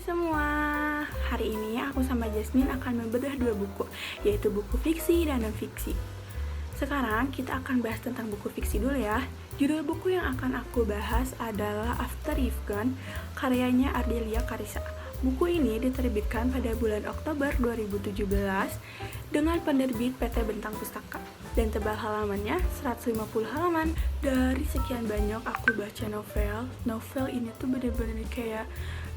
semua, hari ini aku sama Jasmine akan membedah dua buku, yaitu buku fiksi dan non-fiksi. Sekarang kita akan bahas tentang buku fiksi dulu ya. Judul buku yang akan aku bahas adalah After You've Gone, karyanya Ardelia Carissa. Buku ini diterbitkan pada bulan Oktober 2017 dengan penerbit PT Bentang Pustaka. Dan tebal halamannya 150 halaman. Dari sekian banyak aku baca novel ini tuh bener-bener kayak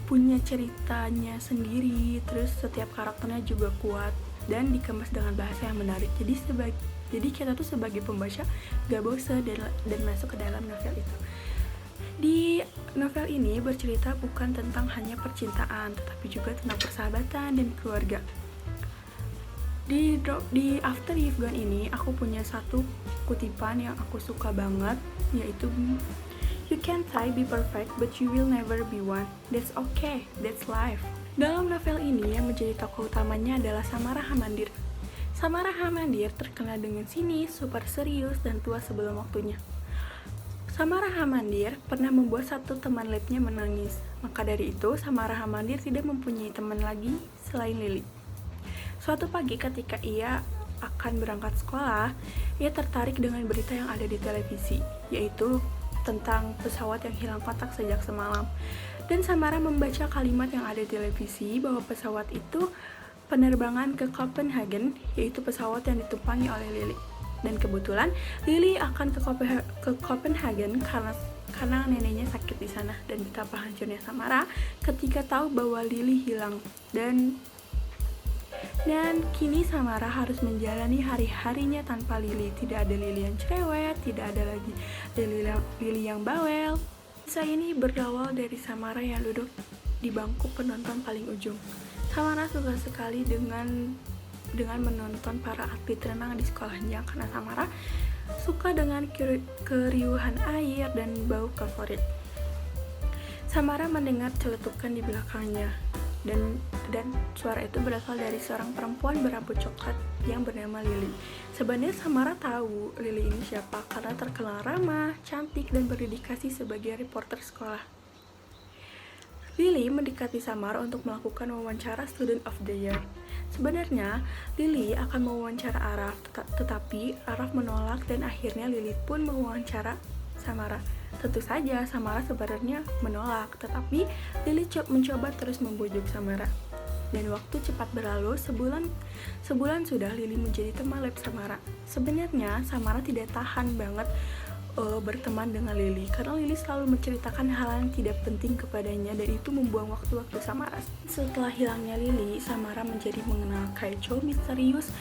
punya ceritanya sendiri, terus setiap karakternya juga kuat dan dikemas dengan bahasa yang menarik. Jadi kita tuh sebagai pembaca gak bosan dan masuk ke dalam novel itu. Di novel ini bercerita bukan tentang hanya percintaan, tetapi juga tentang persahabatan dan keluarga. Di After You've Gone ini aku punya satu kutipan yang aku suka banget, yaitu "You can't try be perfect, but you will never be one. That's okay, that's life." Dalam novel ini yang menjadi tokoh utamanya adalah Samara Hamandir. Samara Hamandir terkenal dengan sinis, super serius, dan tua sebelum waktunya. Samara Hamandir pernah membuat satu teman labnya menangis. Maka dari itu, Samara Hamandir tidak mempunyai teman lagi selain Lily. Suatu pagi ketika ia akan berangkat sekolah, ia tertarik dengan berita yang ada di televisi, yaitu tentang pesawat yang hilang kontak sejak semalam. Dan Samara membaca kalimat yang ada di televisi bahwa pesawat itu penerbangan ke Copenhagen, yaitu pesawat yang ditumpangi oleh Lily. Dan kebetulan Lily akan ke Copenhagen karena neneknya sakit di sana. Dan betapa hancurnya Samara ketika tahu bahwa Lily hilang. Dan kini Samara harus menjalani hari-harinya tanpa Lily. Tidak ada Lily yang cerewet, tidak ada lagi Lily yang bawel. Kisah ini berawal dari Samara yang duduk di bangku penonton paling ujung. Samara suka sekali dengan menonton para atlet renang di sekolahnya karena Samara suka dengan keriuhan air dan bau favorit. Samara mendengar celetukan di belakangnya. Dan suara itu berasal dari seorang perempuan berambut coklat yang bernama Lily. Sebenarnya Samara tahu Lily ini siapa karena terkenal ramah, cantik, dan berdedikasi sebagai reporter sekolah. Lily mendekati Samara untuk melakukan wawancara Student of the Year. Sebenarnya Lily akan mewawancara Araf, tetapi Araf menolak dan akhirnya Lily pun mewawancara Samara. Tentu saja Samara sebenarnya menolak, tetapi Lily mencoba terus membujuk Samara. Dan waktu cepat berlalu, sebulan sudah Lily menjadi teman lab Samara. Sebenarnya Samara tidak tahan banget berteman dengan Lily karena Lily selalu menceritakan hal yang tidak penting kepadanya dan itu membuang waktu-waktu Samara. Setelah hilangnya Lily, Samara menjadi mengenal Kaicho misterius,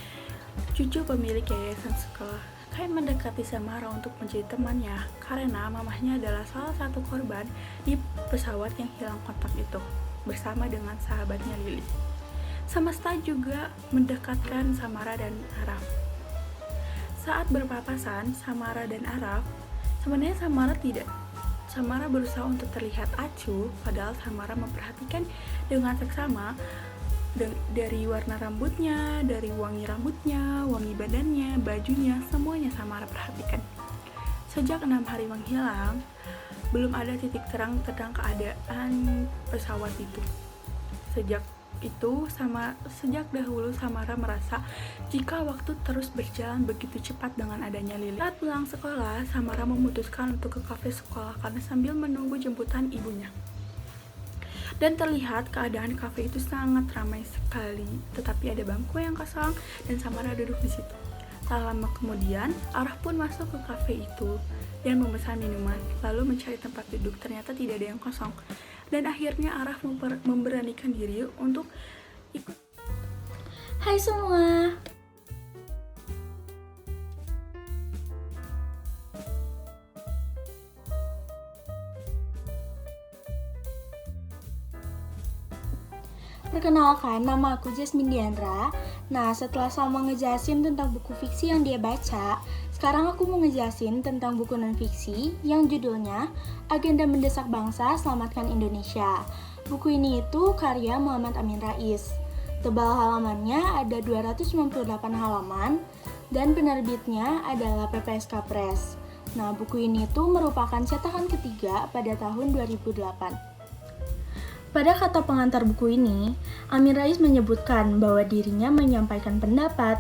cucu pemilik yayasan sekolah. Kai mendekati Samara untuk menjadi temannya karena mamahnya adalah salah satu korban di pesawat yang hilang kontak itu bersama dengan sahabatnya Lily. Semesta juga mendekatkan Samara dan Araf. Saat berpapasan Samara dan Araf, sebenarnya Samara berusaha untuk terlihat acuh, padahal Samara memperhatikan dengan seksama dari warna rambutnya, dari wangi rambutnya, wangi badannya, bajunya, semuanya Samara perhatikan. Sejak 6 hari menghilang, belum ada titik terang tentang keadaan pesawat itu. Sejak dahulu Samara merasa jika waktu terus berjalan begitu cepat dengan adanya Lily. Saat pulang sekolah, Samara memutuskan untuk ke kafe sekolah karena sambil menunggu jemputan ibunya. Dan terlihat keadaan kafe itu sangat ramai sekali, tetapi ada bangku yang kosong dan Samara duduk di situ. Tak lama kemudian, Araf pun masuk ke kafe itu dan memesan minuman, lalu mencari tempat duduk. Ternyata tidak ada yang kosong. Dan akhirnya Araf memberanikan diri untuk ikut. Hai semua. Perkenalkan, nama aku Jasmine Diandra. Nah, setelah Salma ngejelasin tentang buku fiksi yang dia baca, sekarang aku mau ngejelasin tentang buku non-fiksi yang judulnya Agenda Mendesak Bangsa Selamatkan Indonesia. Buku ini itu karya Muhammad Amin Rais. Tebal halamannya ada 298 halaman dan penerbitnya adalah PPSK Press. Nah, buku ini tuh merupakan cetakan ketiga pada tahun 2008. Pada kata pengantar buku ini, Amin Rais menyebutkan bahwa dirinya menyampaikan pendapat,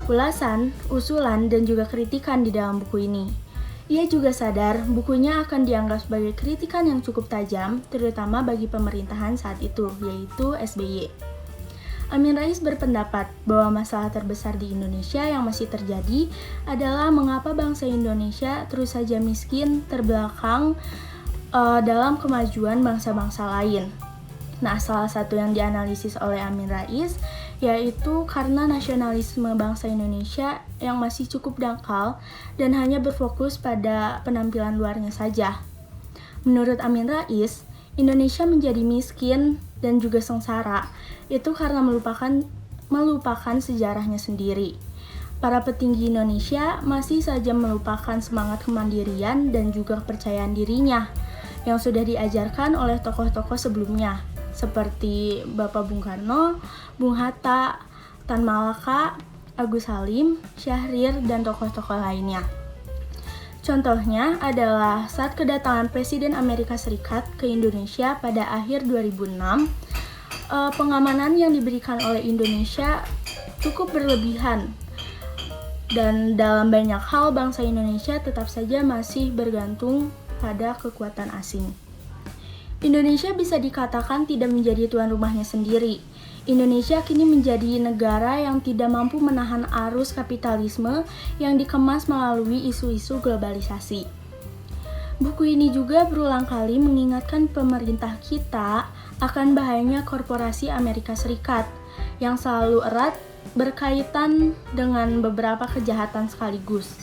ulasan, usulan, dan juga kritikan di dalam buku ini. Ia juga sadar bukunya akan dianggap sebagai kritikan yang cukup tajam, terutama bagi pemerintahan saat itu, yaitu SBY. Amin Rais berpendapat bahwa masalah terbesar di Indonesia yang masih terjadi adalah mengapa bangsa Indonesia terus saja miskin, terbelakang dalam kemajuan bangsa-bangsa lain. Nah, salah satu yang dianalisis oleh Amin Rais yaitu karena nasionalisme bangsa Indonesia yang masih cukup dangkal dan hanya berfokus pada penampilan luarnya saja. Menurut Amin Rais, Indonesia menjadi miskin dan juga sengsara itu karena melupakan sejarahnya sendiri. Para petinggi Indonesia masih saja melupakan semangat kemandirian dan juga kepercayaan dirinya yang sudah diajarkan oleh tokoh-tokoh sebelumnya, seperti Bapak Bung Karno, Bung Hatta, Tan Malaka, Agus Salim, Syahrir, dan tokoh-tokoh lainnya. Contohnya adalah saat kedatangan Presiden Amerika Serikat ke Indonesia pada akhir 2006, pengamanan yang diberikan oleh Indonesia cukup berlebihan. Dan dalam banyak hal bangsa Indonesia tetap saja masih bergantung pada kekuatan asing. Indonesia bisa dikatakan tidak menjadi tuan rumahnya sendiri. Indonesia kini menjadi negara yang tidak mampu menahan arus kapitalisme yang dikemas melalui isu-isu globalisasi. Buku ini juga berulang kali mengingatkan pemerintah kita akan bahayanya korporasi Amerika Serikat yang selalu erat berkaitan dengan beberapa kejahatan sekaligus.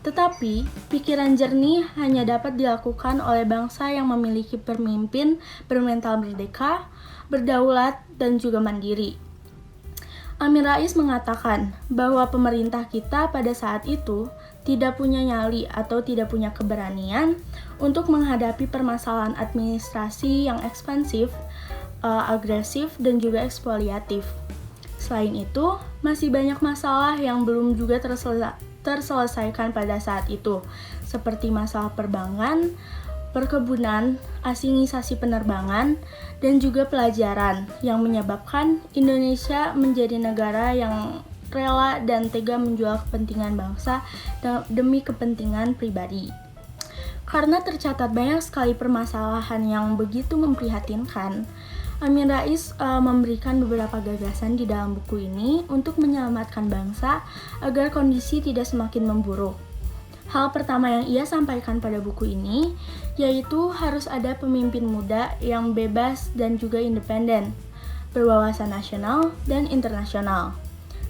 Tetapi, pikiran jernih hanya dapat dilakukan oleh bangsa yang memiliki pemimpin bermental merdeka, berdaulat, dan juga mandiri. Amin Rais mengatakan bahwa pemerintah kita pada saat itu tidak punya nyali atau tidak punya keberanian untuk menghadapi permasalahan administrasi yang ekspansif, agresif, dan juga ekspoliatif. Selain itu, masih banyak masalah yang belum juga terselesaikan pada saat itu, seperti masalah perbankan, perkebunan, asingisasi penerbangan, dan juga pelajaran yang menyebabkan Indonesia menjadi negara yang rela dan tega menjual kepentingan bangsa demi kepentingan pribadi. Karena tercatat banyak sekali permasalahan yang begitu memprihatinkan, Amin Rais memberikan beberapa gagasan di dalam buku ini untuk menyelamatkan bangsa agar kondisi tidak semakin memburuk. Hal pertama yang ia sampaikan pada buku ini yaitu harus ada pemimpin muda yang bebas dan juga independen, berwawasan nasional dan internasional.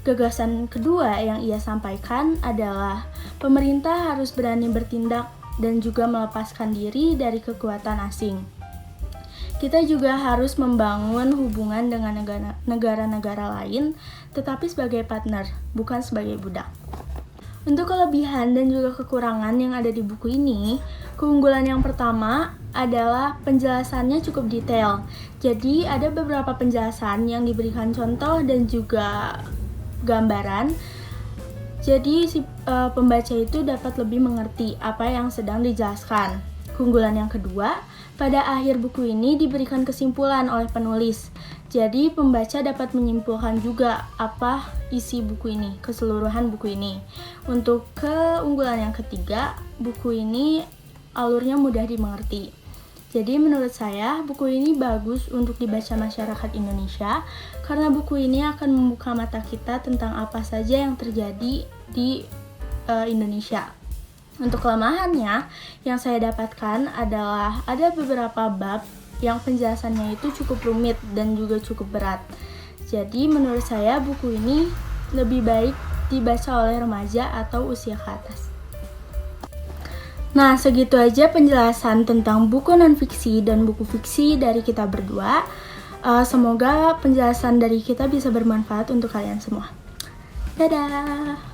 Gagasan kedua yang ia sampaikan adalah pemerintah harus berani bertindak dan juga melepaskan diri dari kekuatan asing. Kita juga harus membangun hubungan dengan negara-negara lain, tetapi sebagai partner, bukan sebagai budak. Untuk kelebihan dan juga kekurangan yang ada di buku ini, keunggulan yang pertama adalah penjelasannya cukup detail. Jadi ada beberapa penjelasan yang diberikan contoh dan juga gambaran. Jadi pembaca itu dapat lebih mengerti apa yang sedang dijelaskan. Keunggulan yang kedua, pada akhir buku ini diberikan kesimpulan oleh penulis. Jadi pembaca dapat menyimpulkan juga apa isi buku ini, keseluruhan buku ini. Untuk keunggulan yang ketiga, buku ini alurnya mudah dimengerti. Jadi menurut saya buku ini bagus untuk dibaca masyarakat Indonesia karena buku ini akan membuka mata kita tentang apa saja yang terjadi di Indonesia. Untuk kelemahannya, yang saya dapatkan adalah ada beberapa bab yang penjelasannya itu cukup rumit dan juga cukup berat. Jadi menurut saya buku ini lebih baik dibaca oleh remaja atau usia ke atas. Nah, segitu aja penjelasan tentang buku non-fiksi dan buku fiksi dari kita berdua. Semoga penjelasan dari kita bisa bermanfaat untuk kalian semua. Dadah!